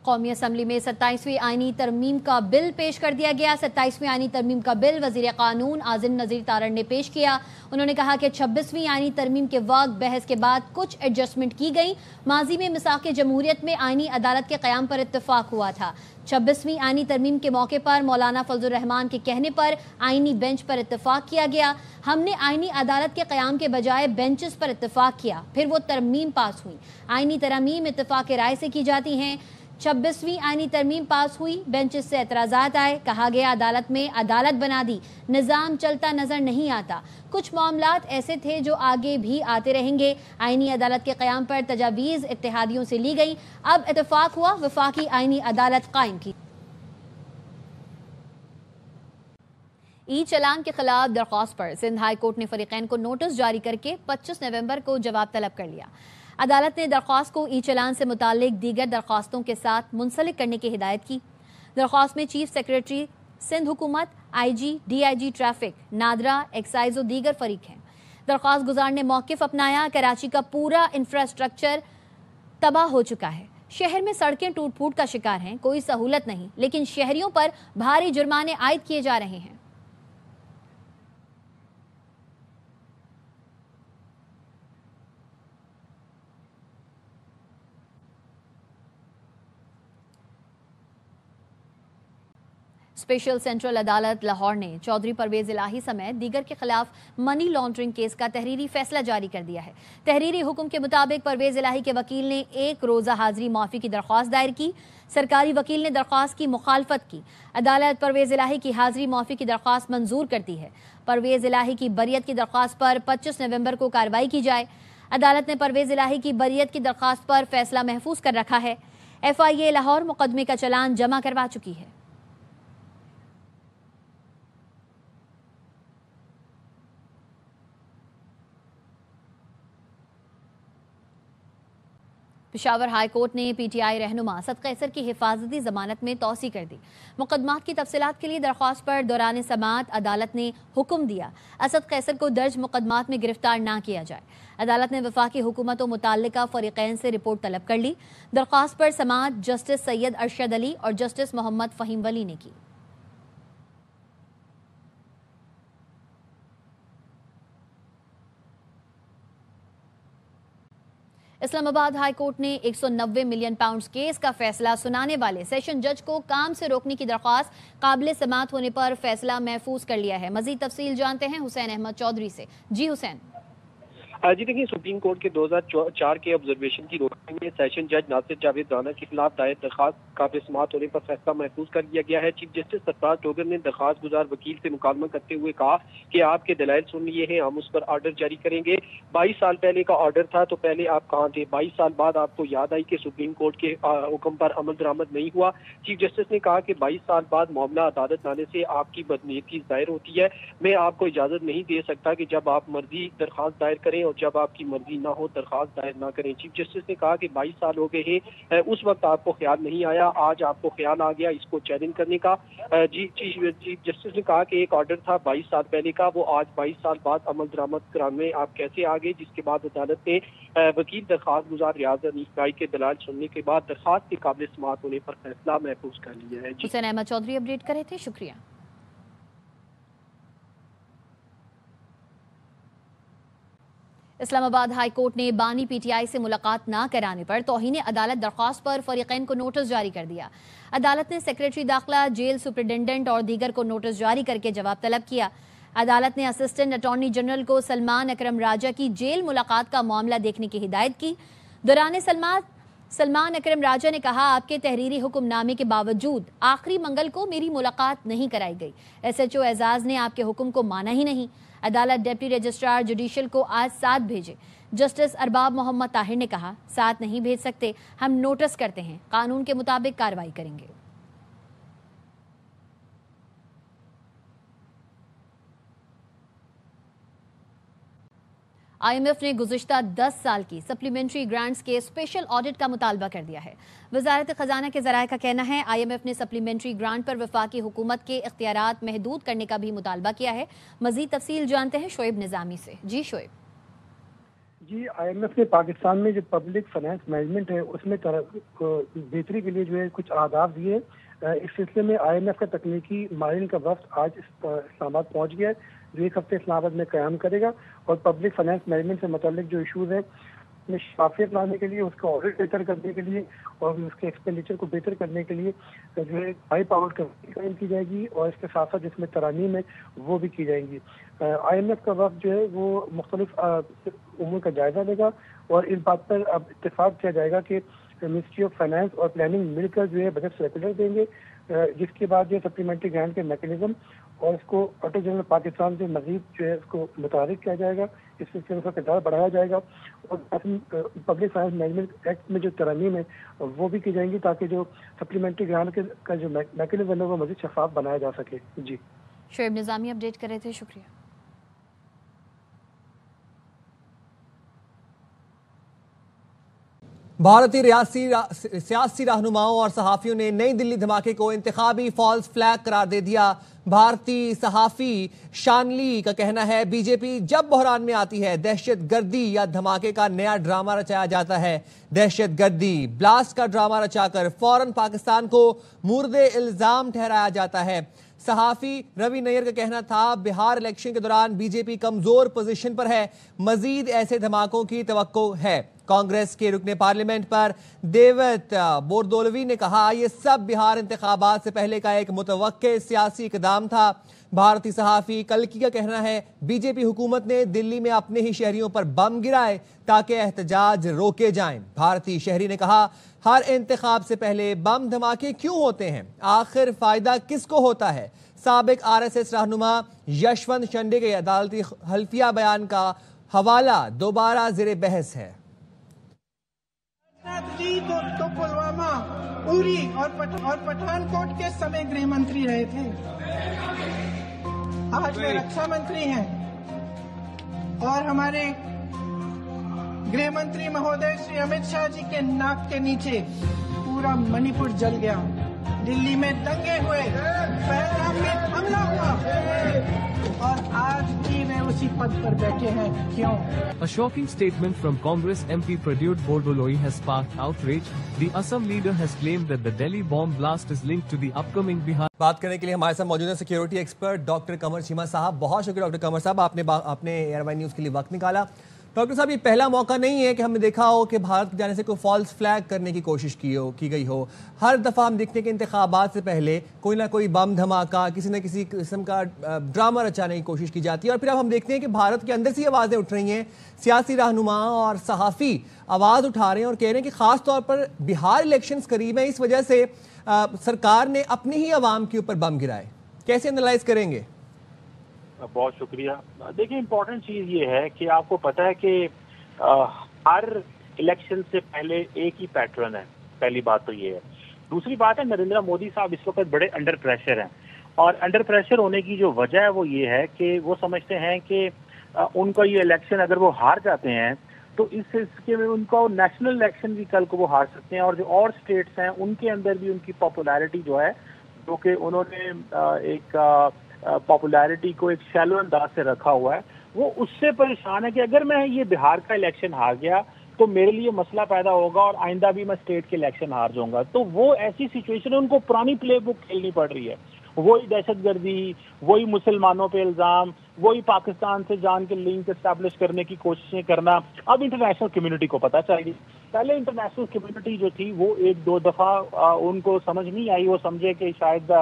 कौमी असम्बली में 27वीं आईनी तरमीम का बिल पेश कर दिया गया। 27वीं आईनी तरमीम का बिल वजीर कानून आज़िम नज़ीर तारड़ ने पेश किया। उन्होंने कहा कि 26वीं आईनी तरमीम के वक्त बहस के बाद कुछ एडजस्टमेंट की गई। माजी में मिसाक जमहूरियत में आईनी अदालत के क़याम पर इत्तफाक हुआ था। 26वीं आईनी तरमीम के मौके पर मौलाना फजलुर रहमान के कहने पर आईनी बेंच पर इत्तफाक किया गया। हमने आईनी अदालत के क़याम के बजाय बेंचेस पर इत्तफाक किया, फिर वो तरमीम पास हुई। आईनी तरमीम इत्तफाक राय से की जाती हैं। 26वीं आईनी तरमीम पास हुई, बेंचेस से एतराज़ात आए। कहा गया अदालत में अदालत बना दी, निज़ाम चलता नजर नहीं आता। कुछ मामलात ऐसे थे जो आगे भी आते रहेंगे। आईनी अदालत के क़याम पर तजावीज़ इत्तेहादियों से ली गई। अब इत्तफाक हुआ, वफाकी आईनी अदालत कायम की। ई चलान के खिलाफ दरख्वास्त पर सिंध हाई कोर्ट ने फरीकैन को नोटिस जारी करके 25 नवंबर को जवाब तलब कर लिया। अदालत ने दरख्वास्त को ई चलान से मुताल्लिक दीगर दरख्वास्तों के साथ मुंसलिक करने की हिदायत की। दरख्वास्त में चीफ सेक्रेटरी सिंध हुकूमत, IG, DIG traffic, NADRA, excise और दीगर फरीक हैं। दरख्वास्त गुजार ने मौक़िफ़ अपनाया। कराची का पूरा इंफ्रास्ट्रक्चर तबाह हो चुका है। शहर में सड़कें टूट फूट का शिकार हैं, कोई सहूलत नहीं, लेकिन शहरियों पर भारी जुर्माने आयद किए जा रहे हैं। स्पेशल सेंट्रल अदालत लाहौर ने चौधरी परवेज इलाही समेत दीगर के खिलाफ मनी लॉन्ड्रिंग केस का तहरीरी फैसला जारी कर दिया है। तहरीरी हुक्म के मुताबिक परवेज इलाही के वकील ने 1 रोज़ा हाजिरी माफी की दरख्वास्त दायर की। सरकारी वकील ने दरख्वास्त की मुखालफत की। अदालत परवेज इलाही की हाजिरी माफी की दरख्वास्त मंजूर करती है। परवेज इलाही की बरियत की दरख्वास्त पर 25 नवंबर को कार्रवाई की जाए। अदालत ने परवेज इलाही की बरियत की दरख्वास्त पर फैसला महफूज कर रखा है। FIA लाहौर मुकदमे का चलान जमा करवा चुकी है। पेशावर हाई कोर्ट ने PTI रहनुमा असद कैसर की हिफाजती जमानत में तौसी कर दी। मुकदमात की तफसीलात के लिए दरख्वास्त पर दौरान समाअत अदालत ने हुक्म दिया असद कैसर को दर्ज मुकदमात में गिरफ्तार ना किया जाए। अदालत ने वफाकी हुकूमत और मुताल्लिका फरीकैन से रिपोर्ट तलब कर ली। दरख्वास्त पर समाअत जस्टिस सैयद अरशद अली और जस्टिस मोहम्मद फ़हीम वली ने की। इस्लामाबाद हाई कोर्ट ने 190 मिलियन पाउंड केस का फैसला सुनाने वाले सेशन जज को काम से रोकने की दरख्वास्त काबिल समाअत होने पर फैसला महफूज कर लिया है। मजीद तफसील जानते हैं हुसैन अहमद चौधरी से। जी हुसैन। जी देखिए, सुप्रीम कोर्ट के 2004 के ऑब्जर्वेशन की रोकथाम में सेशन जज नासिर जावेद राना के खिलाफ दायर दरखास्त काबिल समाअत होने पर फैसला महफूज कर दिया गया है। चीफ जस्टिस सरफराज टोगर ने दरखास्त गुजार वकील से मुकालमा करते हुए कहा कि आपके दलाइल सुन लिए हैं, हम उस पर ऑर्डर जारी करेंगे। 22 साल पहले का ऑर्डर था, तो पहले आप कहाँ थे? 22 साल बाद आपको याद आई कि सुप्रीम कोर्ट के हुक्म पर अमल दरामद नहीं हुआ। चीफ जस्टिस ने कहा कि 22 साल बाद मामला अदालत लाने से आपकी बदनीयती जाहिर होती है। मैं आपको इजाजत नहीं दे सकता कि जब आप मर्जी दरखास्त दायर करें और जब आपकी मर्जी ना हो दरखास्त दायर ना करें। चीफ जस्टिस ने कहा कि 22 साल हो गए हैं, उस वक्त आपको ख्याल नहीं आया, आज आपको ख्याल आ गया इसको चैलेंज करने का। चीफ जस्टिस ने कहा कि एक ऑर्डर था 22 साल पहले का, वो आज 22 साल बाद अमल दरामद कराने आप कैसे आ गए? जिसके बाद अदालत ने वकील दरखास्त गुजार रियाज अनीस भाई के दलाल सुनने के बाद दरखास्त के काबिल समाअत होने पर फैसला महफूज कर लिया है। हुसैन अहमद चौधरी अपडेट करे थे, शुक्रिया। इस्लामाबाद हाई कोर्ट ने बानी PTI से मुलाकात ना कराने पर तौहीन अदालत दरख्वास्त पर फरीकैन को नोटिस जारी कर दिया। अदालत ने सेक्रेटरी दाखिला, जेल सुपरिटेंडेंट और दीगर को नोटिस जारी करके जवाब तलब किया। अदालत ने असिस्टेंट अटॉर्नी जनरल को सलमान अकरम राजा की जेल मुलाकात का मामला देखने की हिदायत की। दौरान सलमान अकरम राजा ने कहा, आपके तहरीरी हुक्मनामे के बावजूद आखिरी मंगल को मेरी मुलाकात नहीं कराई गई। SHO एजाज ने आपके हुक्म को माना ही नहीं। अदालत डिप्टी रजिस्ट्रार जुडिशल को आज 7 भेजे। जस्टिस अरबाब मोहम्मद ताहिर ने कहा, 7 नहीं भेज सकते, हम नोटिस करते हैं, कानून के मुताबिक कार्रवाई करेंगे। IMF ने गुज़िश्ता 10 साल की सप्लीमेंट्री ग्रांट्स के स्पेशल ऑडिट का मुतालबा कर दिया है। वजारत खजाना के ज़राए का कहना है IMF ने सप्लीमेंट्री ग्रांट पर वफाकी हुकूमत के इख्तियारात महदूद करने का भी मुतालबा किया है। मजीद तफसील जानते हैं शोएब निज़ामी से। जी शोएब। जी, IMF ने पाकिस्तान में जो पब्लिक फाइनेंस मैनेजमेंट है उसमें बेहतरी के लिए जो है कुछ आदाब दिए। इस सिलसिले में IMF का तकनीकी माहिरीन का वफ्द आज इस्लामाबाद पहुंच गया है, जो एक हफ्ते इस्लामाबाद में क़याम करेगा और पब्लिक फाइनेंस मैनेजमेंट से मुताल्लिक जो इशूज़ हैं में शफाफियत लाने के लिए, उसका ऑडिट बेहतर करने के लिए और उसके एक्सपेंडिचर को बेहतर करने के लिए जो है हाई पावर्ड कमेटी कायम की जाएगी और इसके साथ साथ जिसमें तरामीम है वो भी की जाएंगी। IMF का वक्त जो है वो मुख्तलिफ उमूर का जायजा लेगा और इस बात पर अब इत्तेफाक किया जाएगा कि मिनिस्ट्री ऑफ फाइनेंस और प्लानिंग मिलकर जो है बजट सर्कुलर देंगे, जिसके बाद जो सप्लीमेंट्री ग्रांट के मैकेनिज्म और इसको अटॉर्नी जनरल पाकिस्तान से मजीद जो है उसको मुतारिक किया जाएगा, इस सिलसिले में उसका किरदार बढ़ाया जाएगा और पब्लिक फाइनेंस मैनेजमेंट एक्ट में जो तरमीम है वो भी की जाएंगी ताकि जो सप्लीमेंट्री ग्रांट का जो मैकेनिज्म है वो मजीद शफाफ बनाया जा सके। जी, शोएब निज़ामी अपडेट कर रहे थे, शुक्रिया। भारतीय सियासी रहनुमाओं और सहाफियों ने नई दिल्ली धमाके को इंतखाबी फॉल्स फ्लैग करार दे दिया। भारतीय सहाफी शानली का कहना है बीजेपी जब बहरान में आती है दहशत गर्दी या धमाके का नया ड्रामा रचाया जाता है। दहशत गर्दी ब्लास्ट का ड्रामा रचाकर फौरन पाकिस्तान को मुर्दे इल्जाम ठहराया जाता है। सहाफी रवि नैयर का कहना था बिहार इलेक्शन के दौरान बीजेपी कमजोर पोजीशन पर है, मजीद ऐसे धमाकों की तवक्को है। कांग्रेस के रुकने पार्लियामेंट पर देवत बोरदोलवी ने कहा यह सब बिहार इंतखाबात से पहले का एक मुतवक्के सियासी इकदाम था। भारतीय सहाफी कल्की का कहना है बीजेपी हुकूमत ने दिल्ली में अपने ही शहरियों पर बम गिराए ताकि एहतजाज रोके जाएं। भारतीय शहरी ने कहा हर इंतखाब से पहले बम धमाके क्यों होते हैं, आखिर फायदा किसको होता है। साबिक RSS रहनुमा यशवंत शंडे के अदालती हल्फिया बयान का हवाला दोबारा ज़ेरे बहस है। तो पुलवामा, उरी और पठानकोट के समय गृह मंत्री रहे थे, आज वे रक्षा मंत्री हैं और हमारे गृह मंत्री महोदय श्री अमित शाह जी के नाक के नीचे पूरा मणिपुर जल गया, दिल्ली में दंगे हुए, पहलगाम में हमला हुआ और आज भी वे उसी पद पर बैठे हैं। क्यों? A shocking statement from Congress MP Pradyut Bordoloi has sparked outrage. The Assam leader has claimed that the Delhi bomb blast is linked to the upcoming Bihar. बात करने के लिए हमारे साथ मौजूद है सिक्योरिटी एक्सपर्ट डॉक्टर कमर चीमा साहब। बहुत शुक्रिया डॉक्टर कमर साहब, आपने एयरवाइन न्यूज़ के लिए वक्त निकाला। डॉक्टर साहब, ये पहला मौका नहीं है कि हमने देखा हो कि भारत के जाने से कोई फॉल्स फ्लैग करने की कोशिश की गई हो। हर दफ़ा हम देखते हैं कि इंतखाबात से पहले कोई ना कोई बम धमाका, किसी न किसी किस्म का ड्रामा रचाने की कोशिश की जाती है और फिर अब हम देखते हैं कि भारत के अंदर से आवाज़ें उठ रही हैं, सियासी रहनुमा और सहाफ़ी आवाज़ उठा रहे हैं और कह रहे हैं कि ख़ास तौर पर बिहार इलेक्शंस करीब है, इस वजह से सरकार ने अपनी ही आवाम के ऊपर बम गिराए। कैसे एनालाइज करेंगे? बहुत शुक्रिया। देखिए, इम्पोर्टेंट चीज़ ये है कि आपको पता है कि हर इलेक्शन से पहले एक ही पैटर्न है। पहली बात तो ये है। दूसरी बात है, नरेंद्र मोदी साहब इस वक्त बड़े अंडर प्रेशर हैं और अंडर प्रेशर होने की जो वजह है वो ये है कि वो समझते हैं कि उनका ये इलेक्शन अगर वो हार जाते हैं तो इसके में उनका नेशनल इलेक्शन भी कल को वो हार सकते हैं और जो और स्टेट्स हैं उनके अंदर भी उनकी पॉपुलैरिटी जो है, जो कि उन्होंने एक पॉपुलैरिटी को एक शैलो अंदाज से रखा हुआ है, वो उससे परेशान है कि अगर मैं ये बिहार का इलेक्शन हार गया तो मेरे लिए मसला पैदा होगा और आइंदा भी मैं स्टेट के इलेक्शन हार जाऊंगा। तो वो ऐसी सिचुएशन है, उनको पुरानी प्ले बुक खेलनी पड़ रही है। वही दहशतगर्दी, वही मुसलमानों पे इल्ज़ाम, वही पाकिस्तान से जान के लिंक एस्टैब्लिश करने की कोशिशें करना। अब इंटरनेशनल कम्युनिटी को पता चल गई। पहले इंटरनेशनल कम्युनिटी जो थी वो एक दो दफ़ा उनको समझ नहीं आई, वो समझे कि शायद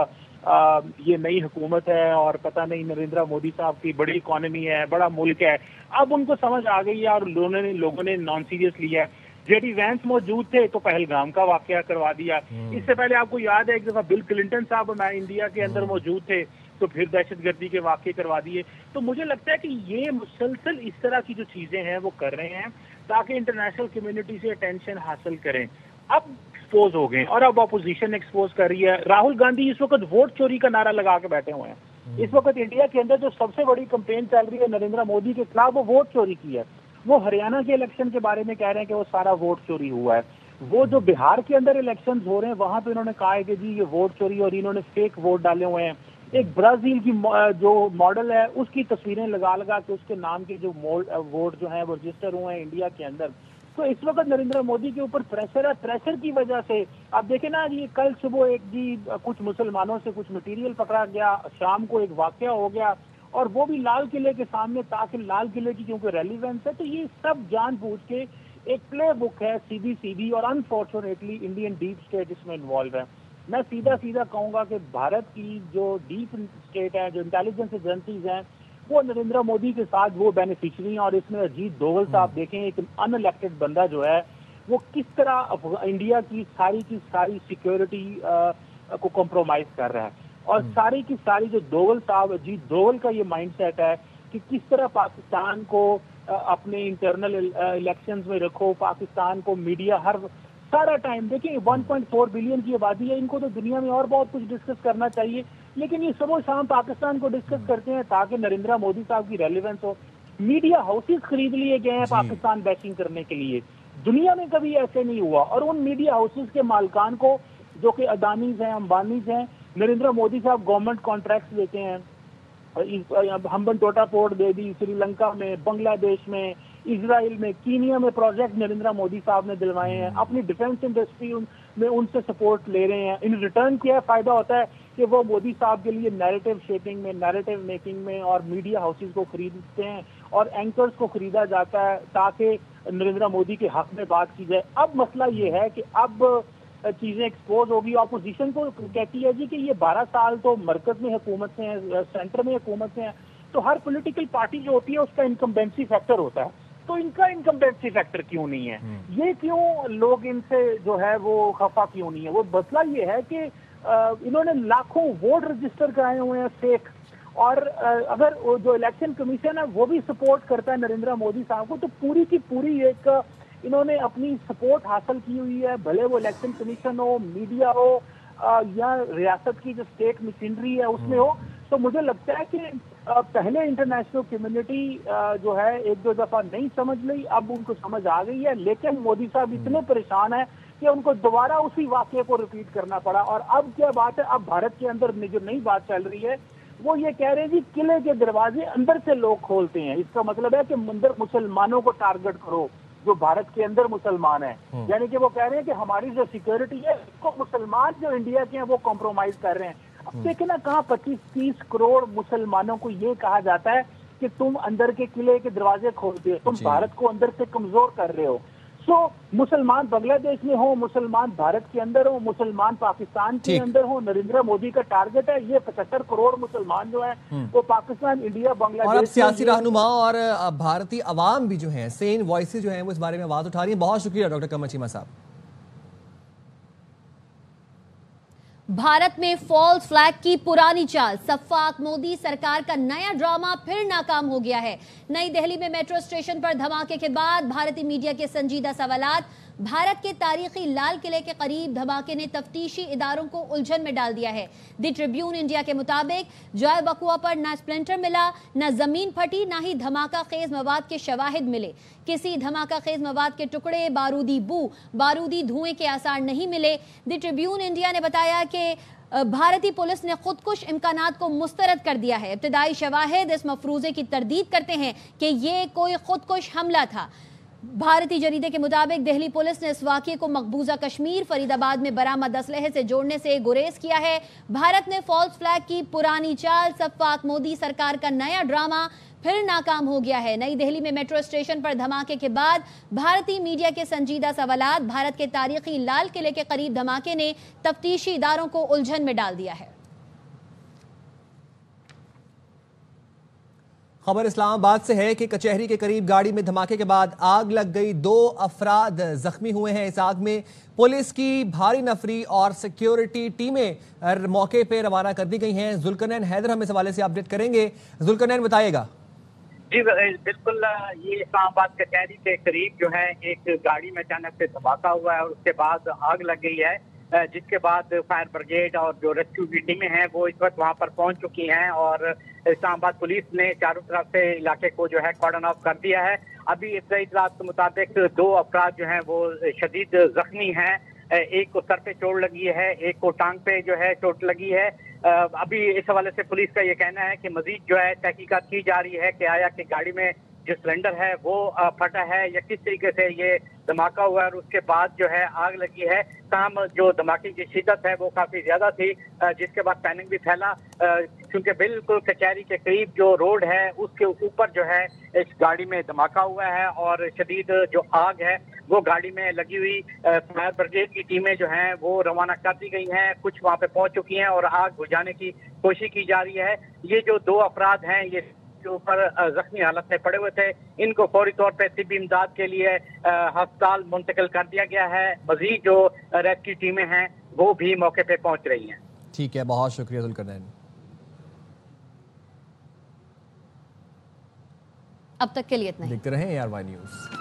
ये नई हुकूमत है और पता नहीं नरेंद्र मोदी साहब की बड़ी इकॉनमी है, बड़ा मुल्क है। अब उनको समझ आ गई है और लोगों ने नॉन सीरियस लिया है। जेडी वैंस मौजूद थे तो पहलगाम का वाकया करवा दिया। इससे पहले आपको याद है एक दफा बिल क्लिंटन साहब इंडिया के अंदर मौजूद थे तो फिर दहशतगर्दी के वाकये करवा दिए। तो मुझे लगता है कि ये मुसलसल इस तरह की जो चीजें हैं वो कर रहे हैं ताकि इंटरनेशनल कम्युनिटी से अटेंशन हासिल करें। अब एक्सपोज हो गए और अब अपोजिशन एक्सपोज कर रही है। राहुल गांधी इस वक्त वोट चोरी का नारा लगा के बैठे हुए हैं। इस वक्त इंडिया के अंदर जो सबसे बड़ी कंपेन चल रही है नरेंद्र मोदी के खिलाफ, वो वोट चोरी की है। वो हरियाणा के इलेक्शन के बारे में कह रहे हैं कि वो सारा वोट चोरी हुआ है। वो जो बिहार के अंदर इलेक्शंस हो रहे हैं वहां पे उन्होंने कहा है कि जी ये वोट चोरी और इन्होंने फेक वोट डाले हुए हैं, एक ब्राजील की जो मॉडल है उसकी तस्वीरें लगा लगा के उसके नाम के जो वोट जो है वो रजिस्टर हुए हैं इंडिया के अंदर। तो इस वक्त नरेंद्र मोदी के ऊपर प्रेशर है, प्रेशर की वजह से आप देखें ना, ये कल सुबह एक जी कुछ मुसलमानों से कुछ मटेरियल पकड़ा गया, शाम को एक वाकया हो गया और वो भी लाल किले के सामने, ताकि लाल किले की क्योंकि रेलिवेंस है। तो ये सब जानबूझ के एक प्ले बुक है सीधी और अनफॉर्चुनेटली इंडियन डीप स्टेट इसमें इन्वॉल्व है। मैं सीधा कहूंगा कि भारत की जो डीप स्टेट है, जो इंटेलिजेंस एजेंसीज हैं, वो नरेंद्र मोदी के साथ वो बेनिफिशियरी हैं। और इसमें अजीत डोवल साहब देखें, एक अनइलेक्टेड बंदा जो है वो किस तरह इंडिया की सारी सिक्योरिटी को कॉम्प्रोमाइज कर रहा है। और सारी की सारी जो डोवल साहब, अजीत डोवल का ये माइंडसेट है कि किस तरह पाकिस्तान को अपने इंटरनल इलेक्शंस में रखो, पाकिस्तान को मीडिया हर सारा टाइम, देखिए 1.4 बिलियन की आबादी है, इनको तो दुनिया में और बहुत कुछ डिस्कस करना चाहिए, लेकिन ये सुबह शाम पाकिस्तान को डिस्कस करते हैं ताकि नरेंद्र मोदी साहब की रेलिवेंस हो। मीडिया हाउसेस खरीद लिए गए हैं पाकिस्तान बैशिंग करने के लिए, दुनिया में कभी ऐसे नहीं हुआ। और उन मीडिया हाउसेस के मालिकान को, जो कि अदानीज हैं, अंबानीज हैं, नरेंद्र मोदी साहब गवर्नमेंट कॉन्ट्रैक्ट देते हैं। हम्बनटोटा पोर्ट दे दी, श्रीलंका में, बांग्लादेश में, इजराइल में, कीनिया में प्रोजेक्ट नरेंद्र मोदी साहब ने दिलवाए हैं। अपनी डिफेंस इंडस्ट्री में उनसे सपोर्ट ले रहे हैं। इन रिटर्न क्या फायदा होता है कि वो मोदी साहब के लिए नैरेटिव शेपिंग में, नैरेटिव मेकिंग में और मीडिया हाउसेस को खरीदते हैं और एंकर्स को खरीदा जाता है ताकि नरेंद्र मोदी के हक में बात की जाए। अब मसला ये है कि अब चीजें एक्सपोज होगी। ऑपोजिशन को कहती है जी कि ये 12 साल तो मरकज में हुकूमत से है, सेंटर में हुकूमत से है, तो हर पॉलिटिकल पार्टी जो होती है उसका इनकम्बेंसी फैक्टर होता है, तो इनका इनकम्बेंसी फैक्टर क्यों नहीं है? ये क्यों लोग इनसे जो है वो खफा क्यों नहीं है? वो मसला ये है कि इन्होंने लाखों वोट रजिस्टर कराए हुए हैं फेक, और अगर जो इलेक्शन कमीशन है वो भी सपोर्ट करता है नरेंद्र मोदी साहब को, तो पूरी की पूरी एक इन्होंने अपनी सपोर्ट हासिल की हुई है, भले वो इलेक्शन कमीशन हो, मीडिया हो या रियासत की जो स्टेट मशीनरी है उसमें हो। तो मुझे लगता है कि पहले इंटरनेशनल कम्युनिटी जो है एक दो दफा नहीं समझ ली, अब उनको समझ आ गई है, लेकिन मोदी साहब इतने परेशान है कि उनको दोबारा उसी वाकये को रिपीट करना पड़ा। और अब क्या बात है, अब भारत के अंदर जो नई बात चल रही है वो ये कह रहे हैं जी किले के दरवाजे अंदर से लोग खोलते हैं। इसका मतलब है कि अंदर मुसलमानों को टारगेट करो जो भारत के अंदर मुसलमान है, यानी कि वो कह रहे हैं कि हमारी जो सिक्योरिटी है उसको मुसलमान जो इंडिया के हैं वो कॉम्प्रोमाइज कर रहे हैं। अब देखिए ना, कहाँ 25-30 करोड़ मुसलमानों को ये कहा जाता है कि तुम अंदर के किले के दरवाजे खोलते हो, तुम भारत को अंदर से कमजोर कर रहे हो। सो मुसलमान बांग्लादेश में हो, मुसलमान भारत के अंदर हो, मुसलमान पाकिस्तान के अंदर हो, नरेंद्र मोदी का टारगेट है ये 75 करोड़ मुसलमान जो है वो पाकिस्तान, इंडिया, बांग्लादेश। और अब सियासी रहनुमा और भारतीय अवाम भी जो है, सेन वॉइसेस जो हैं वो इस बारे में आवाज उठा रही है। बहुत शुक्रिया डॉक्टर कमर चीमा साहब। भारत में फॉल्स फ्लैग की पुरानी चाल, सफाक मोदी सरकार का नया ड्रामा फिर नाकाम हो गया है। नई दिल्ली में मेट्रो स्टेशन पर धमाके के बाद भारतीय मीडिया के संजीदा सवालात, भारत के तारीखी लाल किले के करीब धमाके ने तफ्तीशी इदारों को उलझन में डाल दिया है। द ट्रिब्यून इंडिया के मुताबिक जॉय बकुआ पर न स्प्लिंटर मिला, न जमीन फटी, न ही धमाका खेज मवाद के शवाहिद मिले। किसी धमाका खेज मवाद के टुकड़े, बारूदी बू, बारूदी धुएं के आसार नहीं मिले। द ट्रिब्यून इंडिया ने बताया कि भारतीय पुलिस ने खुदकुश इम्कानात को मुस्तरद कर दिया है। इब्तदाई शवाहिद इस मफरूजे की तरदीद करते हैं कि ये कोई खुदकुश हमला था। भारतीय जरीदे के मुताबिक दिल्ली पुलिस ने इस वाक़ये को मकबूजा कश्मीर, फरीदाबाद में बरामद असलहे से जोड़ने से गुरेज किया है। भारत ने फॉल्स फ्लैग की पुरानी चाल, सफाक मोदी सरकार का नया ड्रामा फिर नाकाम हो गया है। नई दिल्ली में मेट्रो स्टेशन पर धमाके के बाद भारतीय मीडिया के संजीदा सवालात, भारत के तारीखी लाल किले के करीब धमाके ने तफ्तीशी इदारों को उलझन में डाल दिया है। खबर इस्लामाबाद से है कि कचहरी के करीब गाड़ी में धमाके के बाद आग लग गई, 2 अफराद जख्मी हुए हैं। इस आग में पुलिस की भारी नफरी और सिक्योरिटी टीमें मौके पर रवाना कर दी गई हैं। जुल्करनैन हैदर हम इस हवाले से अपडेट करेंगे। जुल्करनैन बताइएगा। जी बिल्कुल, ये इस्लामाबाद कचहरी के करीब जो है एक गाड़ी में अचानक से धमाका हुआ है और उसके बाद आग लग गई है, जिसके बाद फायर ब्रिगेड और जो रेस्क्यू की टीमें हैं वो इस वक्त वहां पर पहुंच चुकी हैं और इस्लामाबाद पुलिस ने चारों तरफ से इलाके को जो है कॉर्डन ऑफ कर दिया है। अभी इब्तदाई इत्तलात के मुताबिक 2 अफराद जो हैं वो शदीद जख्मी हैं। एक को सर पे चोट लगी है, एक को टांग पे जो है चोट लगी है, अभी इस हवाले से पुलिस का ये कहना है कि मजीद जो है तहकीकात की जा रही है कि आया कि गाड़ी में जो सिलेंडर है वो फटा है या किस तरीके से ये धमाका हुआ है और उसके बाद जो है आग लगी है। काम जो धमाके की शिद्दत है वो काफी ज्यादा थी, जिसके बाद पैनिक भी फैला, क्योंकि बिल्कुल कचहरी के करीब जो रोड है उसके ऊपर जो है इस गाड़ी में धमाका हुआ है और शदीद जो आग है वो गाड़ी में लगी हुई। फायर ब्रिगेड की टीमें जो हैं वो रवाना कर दी गई हैं, कुछ वहां पे पहुंच चुकी हैं और आग बुझाने की कोशिश की जा रही है। ये जो 2 अफराद हैं ये के ऊपर जख्मी हालत में पड़े हुए थे, इनको फौरी तौर पे तिब्बी इमदाद के लिए अस्पताल मुंतकिल कर दिया गया है। मजीद जो रेस्क्यू टीमें हैं वो भी मौके पे पहुंच रही हैं। ठीक है, बहुत शुक्रिया जुल्करनैन। अब तक के लिए इतना ही। देखते रहें ARY न्यूज़।